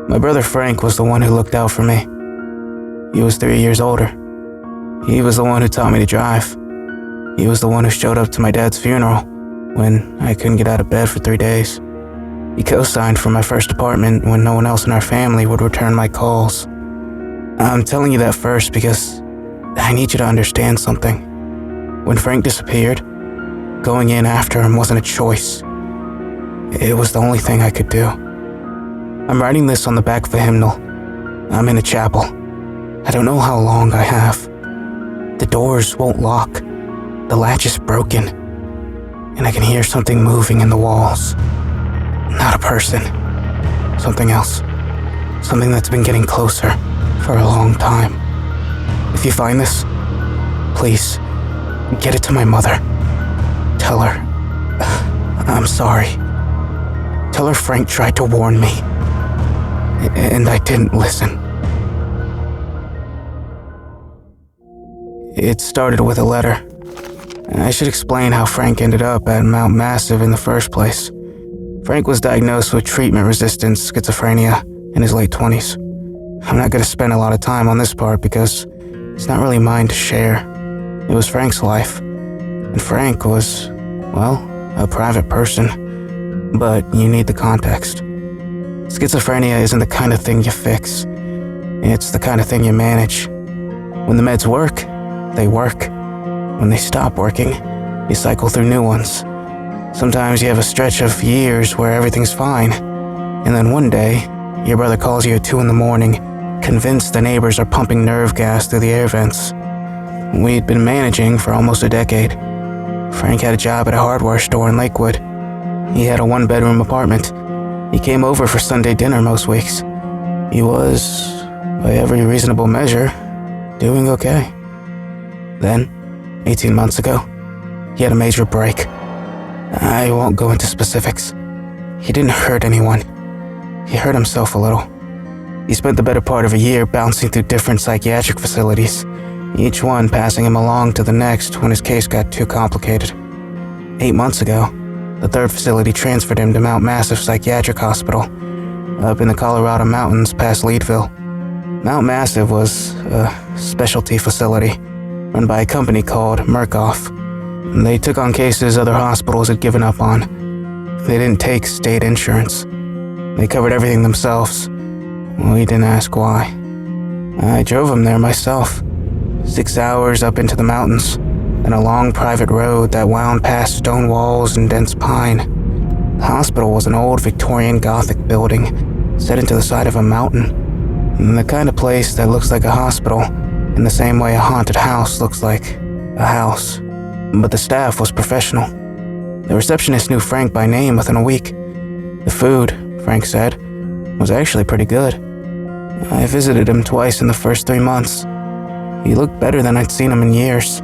My brother Frank was the one who looked out for me. He was 3 years older. He was the one who taught me to drive. He was the one who showed up to my dad's funeral when I couldn't get out of bed for 3 days. He co-signed for my first apartment when no one else in our family would return my calls. I'm telling you that first because I need you to understand something. When Frank disappeared, going in after him wasn't a choice. It was the only thing I could do. I'm writing this on the back of a hymnal. I'm in a chapel. I don't know how long I have. The doors won't lock. The latch is broken. And I can hear something moving in the walls. Not a person. Something else. Something that's been getting closer for a long time. If you find this, please, get it to my mother. Tell her, I'm sorry. Tell her Frank tried to warn me, and I didn't listen. It started with a letter. I should explain how Frank ended up at Mount Massive in the first place. Frank was diagnosed with treatment-resistant schizophrenia in his late 20s. I'm not going to spend a lot of time on this part because it's not really mine to share. It was Frank's life. And Frank was, well, a private person. But you need the context. Schizophrenia isn't the kind of thing you fix. It's the kind of thing you manage. When the meds work, they work. When they stop working, you cycle through new ones. Sometimes you have a stretch of years where everything's fine. And then one day, your brother calls you at 2 a.m, convinced the neighbors are pumping nerve gas through the air vents. We'd been managing for almost a decade. Frank had a job at a hardware store in Lakewood. He had a 1-bedroom apartment. He came over for Sunday dinner most weeks. He was, by every reasonable measure, doing okay. Then, 18 months ago, he had a major break. I won't go into specifics. He didn't hurt anyone. He hurt himself a little. He spent the better part of a year bouncing through different psychiatric facilities, each one passing him along to the next when his case got too complicated. 8 months ago, the 3rd facility transferred him to Mount Massive Psychiatric Hospital, up in the Colorado mountains past Leadville. Mount Massive was a specialty facility run by a company called Murkoff. They took on cases other hospitals had given up on. They didn't take state insurance. They covered everything themselves. We didn't ask why. I drove him there myself. 6 hours up into the mountains, and a long private road that wound past stone walls and dense pine. The hospital was an old Victorian Gothic building set into the side of a mountain. The kind of place that looks like a hospital in the same way a haunted house looks like a house. But the staff was professional. The receptionist knew Frank by name within a week. The food, Frank said, was actually pretty good. I visited him twice in the first 3 months. He looked better than I'd seen him in years.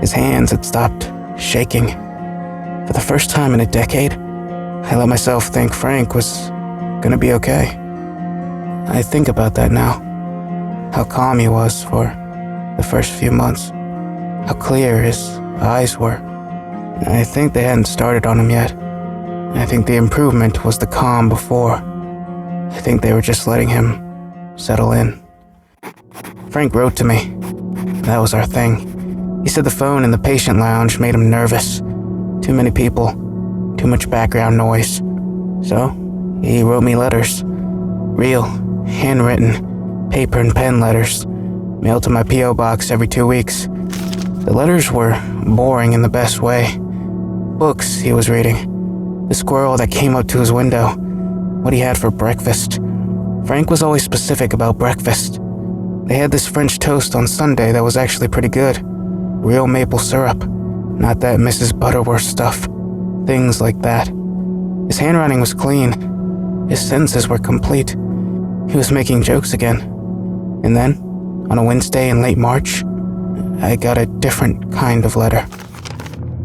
His hands had stopped shaking. For the first time in a decade, I let myself think Frank was gonna be okay. I think about that now. How calm he was for the first few months. How clear his eyes were. I think they hadn't started on him yet. I think the improvement was the calm before. I think they were just letting him settle in. Frank wrote to me. That was our thing. He said the phone in the patient lounge made him nervous. Too many people, too much background noise. So, he wrote me letters. Real, handwritten, paper and pen letters, mailed to my P.O. box every 2 weeks. The letters were boring in the best way. Books he was reading. The squirrel that came up to his window. What he had for breakfast. Frank was always specific about breakfast. They had this French toast on Sunday that was actually pretty good. Real maple syrup. Not that Mrs. Butterworth stuff. Things like that. His handwriting was clean. His sentences were complete. He was making jokes again. And then, on a Wednesday in late March, I got a different kind of letter.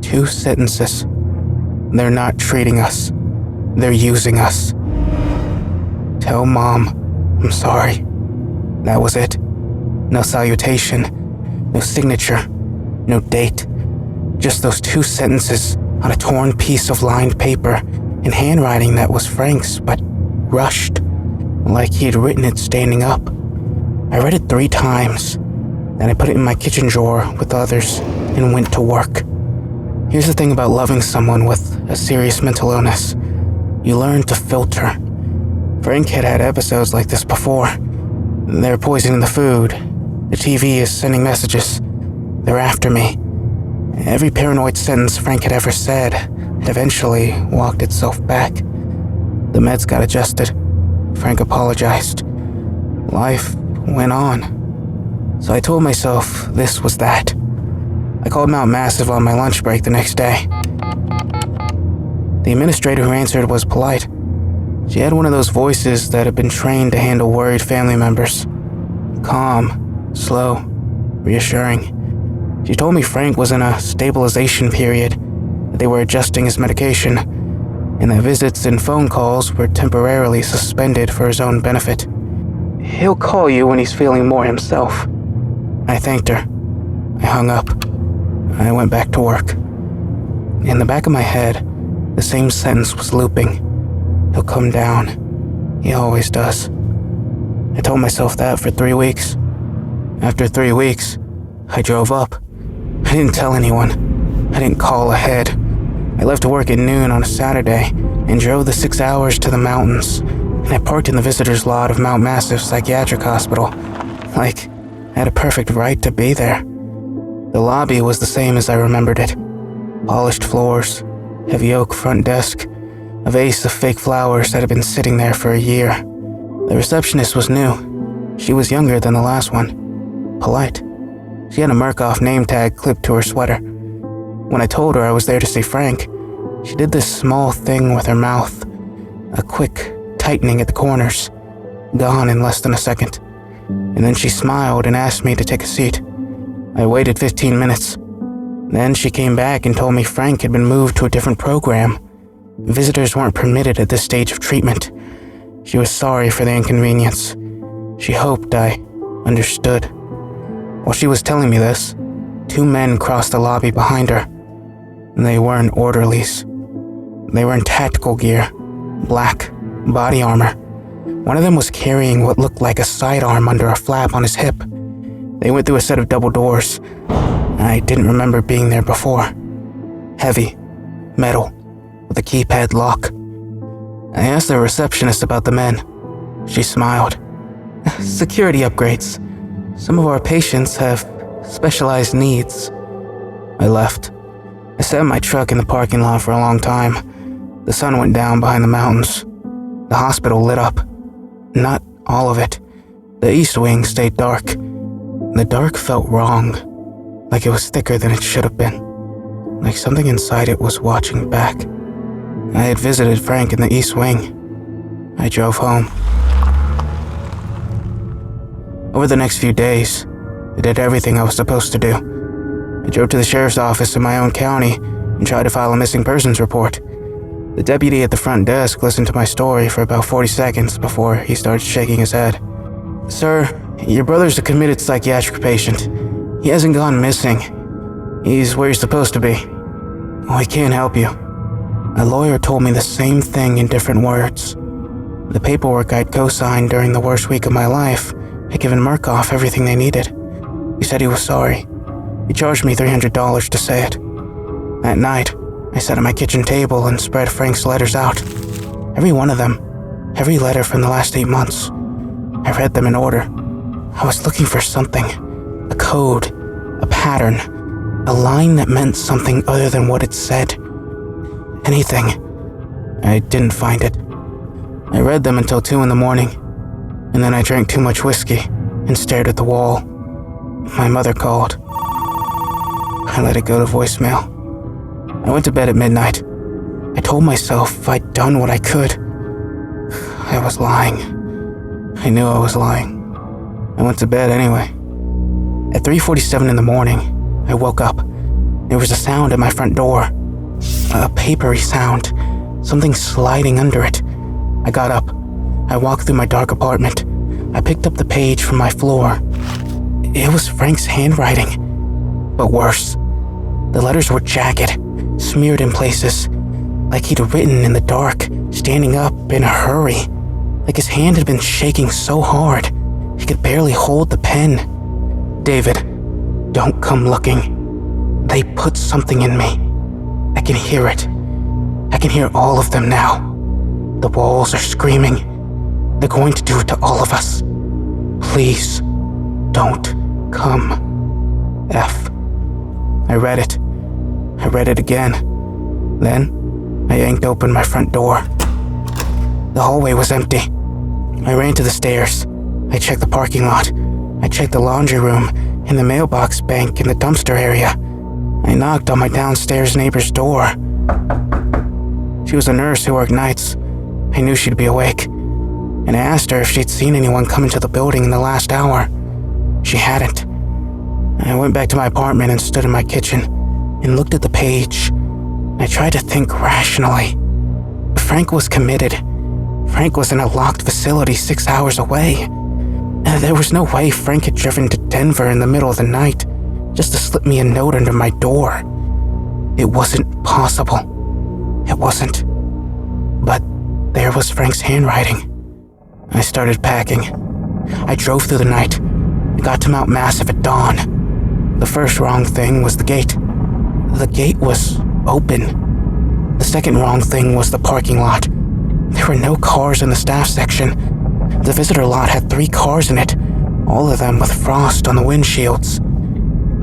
2 sentences. They're not treating us. They're using us. Tell Mom, I'm sorry. That was it. No salutation, no signature, no date. Just those 2 sentences on a torn piece of lined paper in handwriting that was Frank's, but rushed. like he'd written it standing up. I read it 3 times, then I put it in my kitchen drawer with others and went to work. Here's the thing about loving someone with a serious mental illness. You learn to filter. Frank had had episodes like this before. They're poisoning the food. The TV is sending messages. They're after me. Every paranoid sentence Frank had ever said had eventually walked itself back. The meds got adjusted. Frank apologized. Life went on. So I told myself this was that. I called Mount Massive on my lunch break the next day. The administrator who answered was polite. She had one of those voices that had been trained to handle worried family members. Calm, slow, reassuring. She told me Frank was in a stabilization period, that they were adjusting his medication, and that visits and phone calls were temporarily suspended for his own benefit. He'll call you when he's feeling more himself. I thanked her. I hung up. I went back to work. In the back of my head, the same sentence was looping. He'll come down. He always does. I told myself that for 3 weeks. After 3 weeks, I drove up. I didn't tell anyone. I didn't call ahead. I left work at noon on a Saturday and drove the 6 hours to the mountains, and I parked in the visitor's lot of Mount Massive Psychiatric Hospital. Like, I had a perfect right to be there. The lobby was the same as I remembered it. Polished floors, heavy oak front desk, a vase of fake flowers that had been sitting there for a year. The receptionist was new. She was younger than the last one. Polite. She had a Murkoff name tag clipped to her sweater. When I told her I was there to see Frank, she did this small thing with her mouth, a quick tightening at the corners, gone in less than a second. And then she smiled and asked me to take a seat. I waited 15 minutes. Then she came back and told me Frank had been moved to a different program. Visitors weren't permitted at this stage of treatment. She was sorry for the inconvenience. She hoped I understood. While she was telling me this, 2 men crossed the lobby behind her. They weren't orderlies. They were in tactical gear, black, body armor. One of them was carrying what looked like a sidearm under a flap on his hip. They went through a set of double doors. I didn't remember being there before. Heavy, metal, with a keypad lock. I asked the receptionist about the men. She smiled. Security upgrades. Some of our patients have specialized needs. I left. I sat in my truck in the parking lot for a long time. The sun went down behind the mountains. The hospital lit up. Not all of it. The east wing stayed dark. The dark felt wrong, like it was thicker than it should have been, like something inside it was watching back. I had visited Frank in the east wing. I drove home. Over the next few days, I did everything I was supposed to do. I drove to the sheriff's office in my own county and tried to file a missing persons report. The deputy at the front desk listened to my story for about 40 seconds before he started shaking his head. Sir, your brother's a committed psychiatric patient. He hasn't gone missing. He's where he's supposed to be. Oh, he can't help you. A lawyer told me the same thing in different words. The paperwork I'd co-signed during the worst week of my life had given Murkoff everything they needed. He said he was sorry. He charged me $300 to say it. That night, I sat at my kitchen table and spread Frank's letters out. Every one of them. Every letter from the last 8 months. I read them in order. I was looking for something. A code. A pattern. A line that meant something other than what it said. Anything. I didn't find it. I read them until 2 in the morning, and then I drank too much whiskey and stared at the wall. My mother called. I let it go to voicemail. I went to bed at midnight. I told myself I'd done what I could. I was lying. I knew I was lying. I went to bed anyway. At 3:47 in the morning, I woke up. There was a sound at my front door. A papery sound. Something sliding under it. I got up. I walked through my dark apartment. I picked up the page from my floor. It was Frank's handwriting, but worse. The letters were jagged, smeared in places, like he'd written in the dark, standing up in a hurry. like his hand had been shaking so hard he could barely hold the pen. "David, don't come looking. They put something in me. I can hear it. I can hear all of them now. The walls are screaming. They're going to do it to all of us. Please, don't come. F." I read it. I read it again. Then, I yanked open my front door. The hallway was empty. I ran to the stairs. I checked the parking lot. I checked the laundry room and the mailbox bank in the dumpster area. I knocked on my downstairs neighbor's door. She was a nurse who worked nights. I knew she'd be awake, and I asked her if she'd seen anyone come into the building in the last hour. She hadn't. I went back to my apartment and stood in my kitchen and looked at the page. I tried to think rationally. Frank was committed. Frank was in a locked facility 6 hours away. There was no way Frank had driven to Denver in the middle of the night just to slip me a note under my door. It wasn't possible. It wasn't. But there was Frank's handwriting. I started packing. I drove through the night. I got to Mount Massive at dawn. The first wrong thing was the gate. The gate was open. The second wrong thing was the parking lot. There were no cars in the staff section. The visitor lot had 3 cars in it, all of them with frost on the windshields.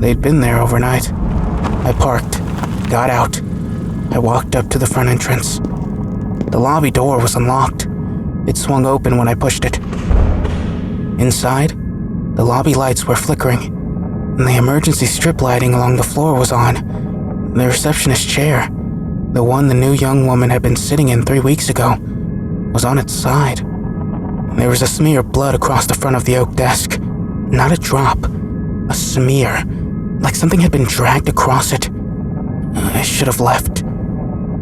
They'd been there overnight. I parked, got out. I walked up to the front entrance. The lobby door was unlocked. It swung open when I pushed it. Inside, the lobby lights were flickering, and the emergency strip lighting along the floor was on. The receptionist's chair, the one the new young woman had been sitting in 3 weeks ago, was on its side. There was a smear of blood across the front of the oak desk. Not a drop. A smear. Like something had been dragged across it. I should have left.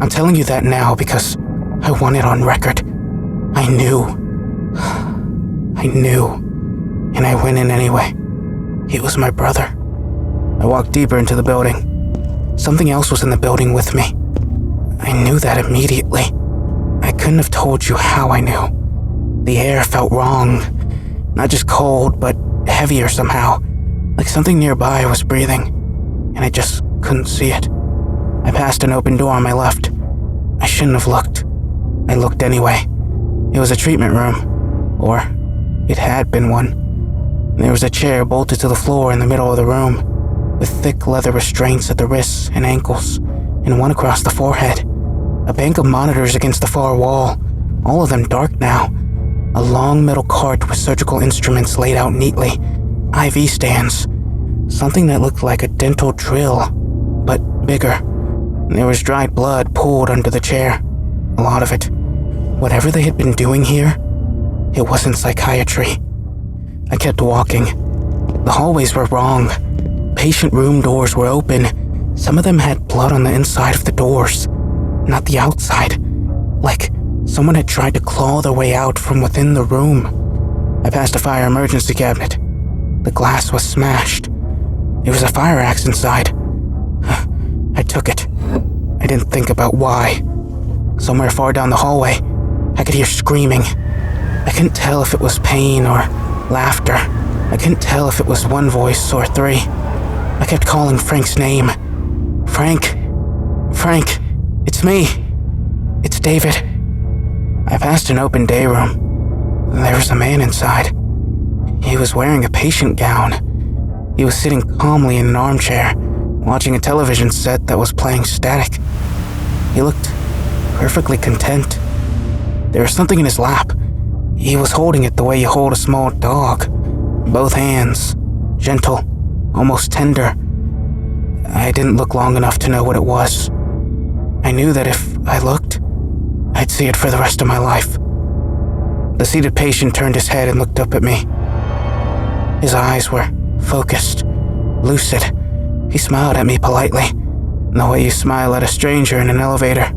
I'm telling you that now because I want it on record. I knew. I knew. And I went in anyway. It was my brother. I walked deeper into the building. Something else was in the building with me. I knew that immediately. I couldn't have told you how I knew. The air felt wrong. Not just cold, but heavier somehow. Like something nearby was breathing. And I just couldn't see it. I passed an open door on my left. I shouldn't have looked. I looked anyway. It was a treatment room. Or it had been one. There was a chair bolted to the floor in the middle of the room, with thick leather restraints at the wrists and ankles, and one across the forehead. A bank of monitors against the far wall, all of them dark now. A long metal cart with surgical instruments laid out neatly. IV stands. Something that looked like a dental drill, but bigger. There was dried blood pooled under the chair. A lot of it. Whatever they had been doing here, it wasn't psychiatry. I kept walking. The hallways were wrong. Patient room doors were open. Some of them had blood on the inside of the doors, not the outside. Like someone had tried to claw their way out from within the room. I passed a fire emergency cabinet. The glass was smashed. There was a fire axe inside. I took it. I didn't think about why. Somewhere far down the hallway, I could hear screaming. I couldn't tell if it was pain or laughter. I couldn't tell if it was one voice or 3. I kept calling Frank's name. Frank. Frank. It's me. It's David. I passed an open day room. There was a man inside. He was wearing a patient gown. He was sitting calmly in an armchair, watching a television set that was playing static. He looked perfectly content. There was something in his lap. He was holding it the way you hold a small dog. Both hands, gentle, almost tender. I didn't look long enough to know what it was. I knew that if I looked, I'd see it for the rest of my life. The seated patient turned his head and looked up at me. His eyes were focused, lucid. He smiled at me politely, the way you smile at a stranger in an elevator.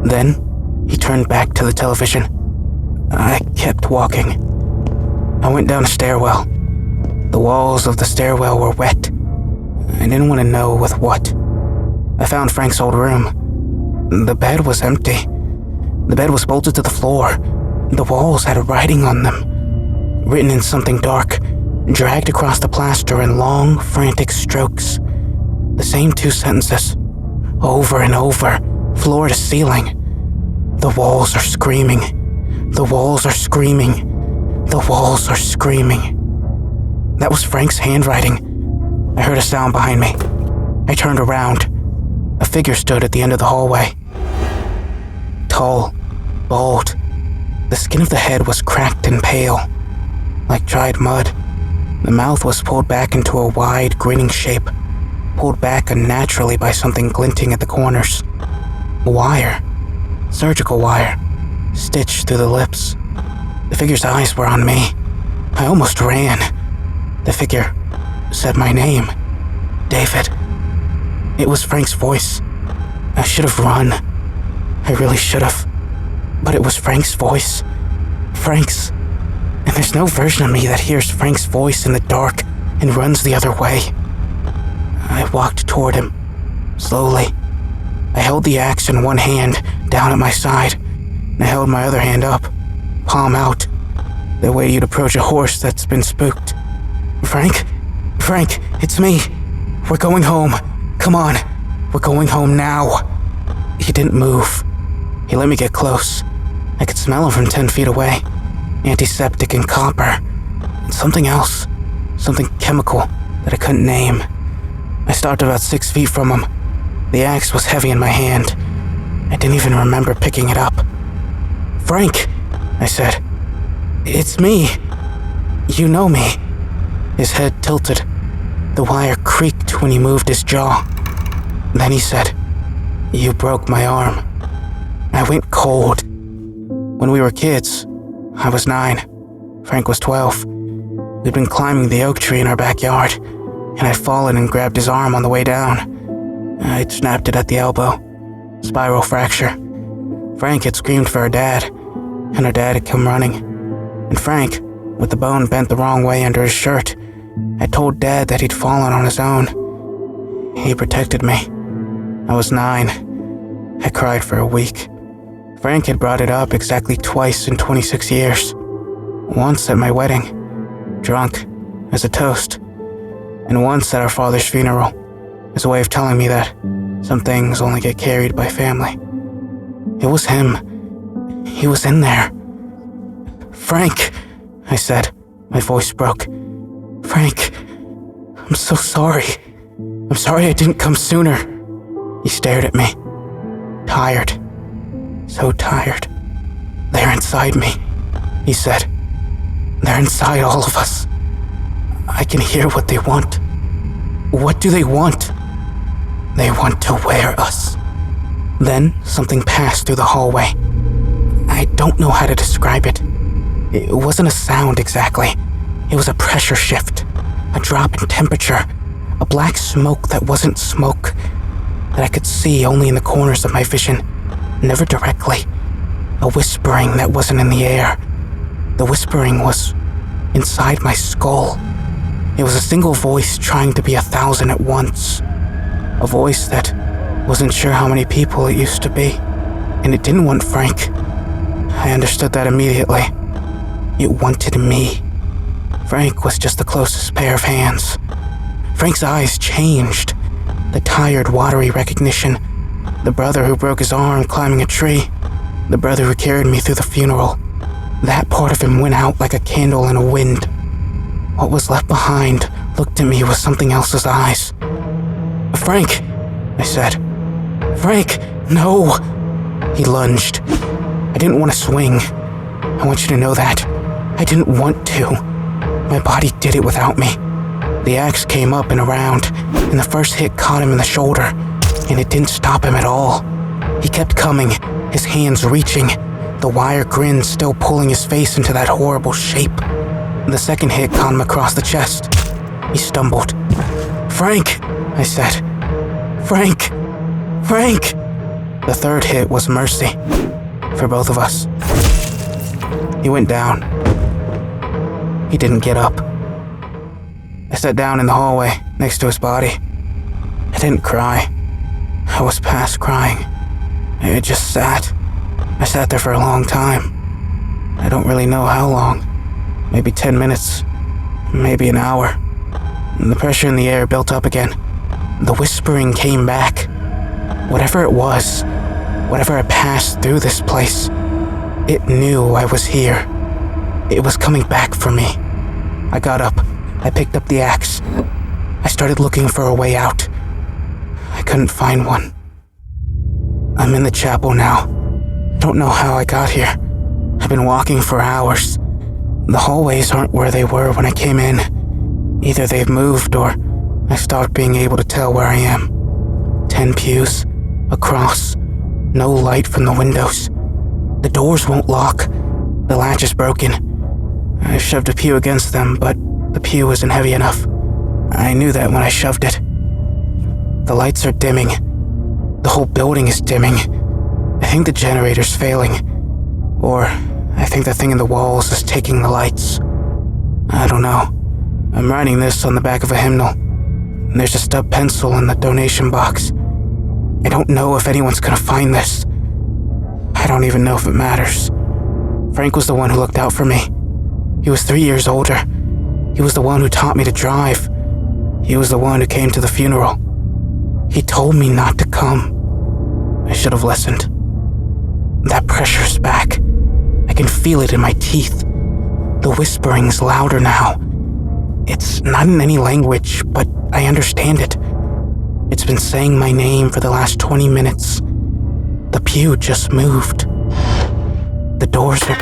Then, he turned back to the television. I kept walking. I went down a stairwell. The walls of the stairwell were wet. I didn't want to know with what. I found Frank's old room. The bed was empty. The bed was bolted to the floor. The walls had writing on them, written in something dark, dragged across the plaster in long, frantic strokes. The same 2 sentences, over and over, floor to ceiling. The walls are screaming. The walls are screaming. The walls are screaming. That was Frank's handwriting. I heard a sound behind me. I turned around. A figure stood at the end of the hallway. Tall, bald. The skin of the head was cracked and pale, like dried mud. The mouth was pulled back into a wide, grinning shape, pulled back unnaturally by something glinting at the corners. Wire. Surgical wire. Stitched through the lips. The figure's eyes were on me. I almost ran. The figure said my name. David. It was Frank's voice. I should have run. I really should have. But it was Frank's voice. Frank's. And there's no version of me that hears Frank's voice in the dark and runs the other way. I walked toward him, slowly. I held the axe in one hand, down at my side, and I held my other hand up, palm out, the way you'd approach a horse that's been spooked. Frank, it's me. We're going home. Come on, we're going home now. He didn't move. He let me get close. I could smell him from 10 feet away. Antiseptic and copper, and something else, something chemical that I couldn't name. I stopped about 6 feet from him. The axe was heavy in my hand. I didn't even remember picking it up. Frank, I said. It's me. You know me. His head tilted. The wire creaked when he moved his jaw. Then he said, You broke my arm. I went cold. When we were kids, I was 9. Frank was 12. We'd been climbing the oak tree in our backyard, and I'd fallen and grabbed his arm on the way down. I'd snapped it at the elbow. Spiral fracture. Frank had screamed for her dad, and her dad had come running. And Frank, with the bone bent the wrong way under his shirt, had told Dad that he'd fallen on his own. He protected me. I was 9. I cried for a week. Frank had brought it up exactly twice in 26 years. Once at my wedding, drunk, as a toast, and once at our father's funeral, as a way of telling me that some things only get carried by family. It was him. He was in there. Frank, I said. My voice broke. Frank, I'm so sorry. I'm sorry I didn't come sooner. He stared at me. Tired. So tired. They're inside me, he said. They're inside all of us. I can hear what they want. What do they want? They want to wear us. Then something passed through the hallway. I don't know how to describe it. It wasn't a sound exactly. It was a pressure shift, a drop in temperature, a black smoke that wasn't smoke, that I could see only in the corners of my vision, never directly. A whispering that wasn't in the air. The whispering was inside my skull. It was a single voice trying to be 1,000 at once. A voice that wasn't sure how many people it used to be, and it didn't want Frank. I understood that immediately. It wanted me. Frank was just the closest pair of hands. Frank's eyes changed. The tired, watery recognition. The brother who broke his arm climbing a tree. The brother who carried me through the funeral. That part of him went out like a candle in a wind. What was left behind looked at me with something else's eyes. Frank, I said. Frank, no! He lunged. I didn't want to swing. I want you to know that. I didn't want to. My body did it without me. The axe came up and around, and the first hit caught him in the shoulder, and it didn't stop him at all. He kept coming, his hands reaching, the wire grin still pulling his face into that horrible shape. The second hit caught him across the chest. He stumbled. Frank, I said. Frank! Frank! The third hit was mercy. For both of us. He went down. He didn't get up. I sat down in the hallway next to his body. I didn't cry. I was past crying. I just sat. I sat there for a long time. I don't really know how long. Maybe 10 minutes. Maybe an hour. And the pressure in the air built up again. The whispering came back. Whatever it was, whatever had passed through this place, it knew I was here. It was coming back for me. I got up. I picked up the axe. I started looking for a way out. I couldn't find one. I'm in the chapel now. I don't know how I got here. I've been walking for hours. The hallways aren't where they were when I came in. Either they've moved or I stopped being able to tell where I am. 10 pews, a cross, no light from the windows. The doors won't lock. The latch is broken. I shoved a pew against them, but the pew isn't heavy enough. I knew that when I shoved it. The lights are dimming. The whole building is dimming. I think the generator's failing. Or I think the thing in the walls is taking the lights. I don't know. I'm writing this on the back of a hymnal. There's a stub pencil in the donation box. I don't know if anyone's gonna find this. I don't even know if it matters. Frank was the one who looked out for me. He was 3 years older. He was the one who taught me to drive. He was the one who came to the funeral. He told me not to come. I should have listened. That pressure's back. I can feel it in my teeth. The whispering's louder now. It's not in any language, but I understand it. It's been saying my name for the last 20 minutes. The pew just moved. The doors are